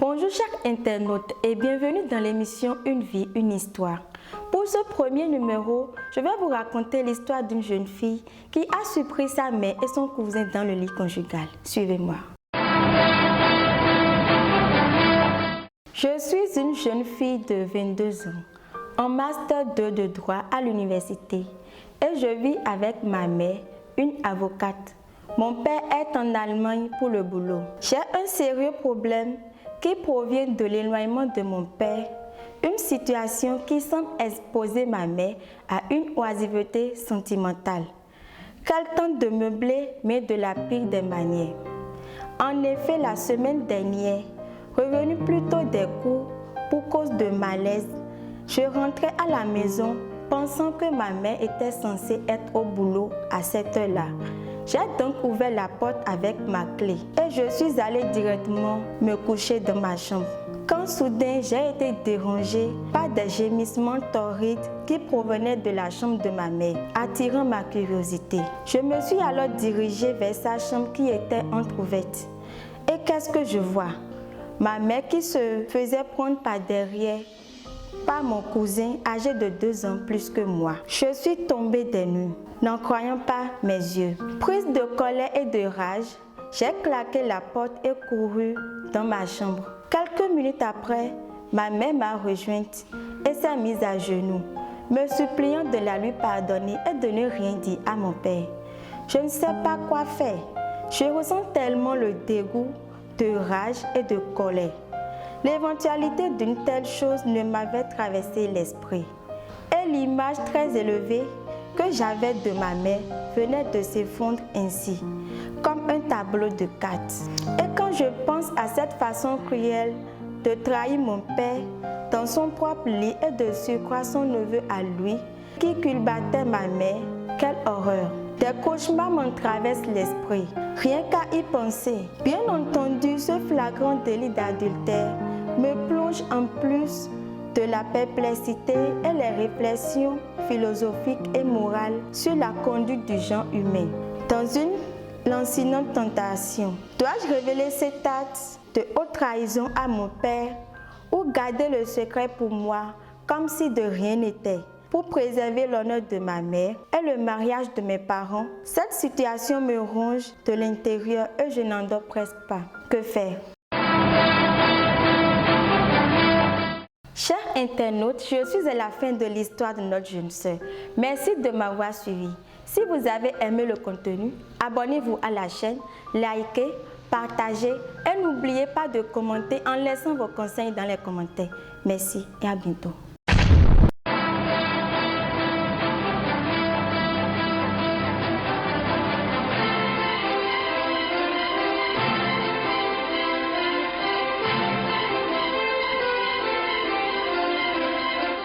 Bonjour chers internautes et bienvenue dans l'émission Une vie, une histoire. Pour ce premier numéro, je vais vous raconter l'histoire d'une jeune fille qui a surpris sa mère et son cousin dans le lit conjugal. Suivez-moi. Je suis une jeune fille de 22 ans, en master 2 de droit à l'université et je vis avec ma mère, une avocate. Mon père est en Allemagne pour le boulot. J'ai un sérieux problème qui provient de l'éloignement de mon père, une situation qui semble exposer ma mère à une oisiveté sentimentale, qu'elle tente de meubler mais de la pire des manières. En effet, la semaine dernière, revenue plus tôt des cours pour cause de malaise, je rentrais à la maison pensant que ma mère était censée être au boulot à cette heure-là. J'ai donc ouvert la porte avec ma clé et je suis allée directement me coucher dans ma chambre. Quand soudain j'ai été dérangée par des gémissements torrides qui provenaient de la chambre de ma mère, attirant ma curiosité. Je me suis alors dirigée vers sa chambre qui était entrouverte. Et qu'est-ce que je vois? Ma mère qui se faisait prendre par derrière par mon cousin âgé de 2 ans plus que moi. Je suis tombée des nues, n'en croyant pas mes yeux. Prise de colère et de rage, j'ai claqué la porte et couru dans ma chambre. Quelques minutes après, ma mère m'a rejointe et s'est mise à genoux, me suppliant de la lui pardonner et de ne rien dire à mon père. Je ne sais pas quoi faire. Je ressens tellement le dégoût, de rage et de colère. L'éventualité d'une telle chose ne m'avait traversé l'esprit. Et l'image très élevée que j'avais de ma mère venait de s'effondrer ainsi, comme un tableau de cartes. Et quand je pense à cette façon cruelle de trahir mon père dans son propre lit et de surcroître son neveu à lui, qui culbattait ma mère, quelle horreur! Des cauchemars m'en traversent l'esprit, rien qu'à y penser. Bien entendu, ce flagrant délit d'adultère me plonge en plus de la perplexité et les réflexions philosophiques et morales sur la conduite du genre humain. Dans une lancinante tentation, dois-je révéler cet acte de haute trahison à mon père ou garder le secret pour moi comme si de rien n'était? Pour préserver l'honneur de ma mère et le mariage de mes parents, cette situation me ronge de l'intérieur et je n'en dors presque pas. Que faire? Chers internautes, je suis à la fin de l'histoire de notre jeune sœur. Merci de m'avoir suivi. Si vous avez aimé le contenu, abonnez-vous à la chaîne, likez, partagez et n'oubliez pas de commenter en laissant vos conseils dans les commentaires. Merci et à bientôt.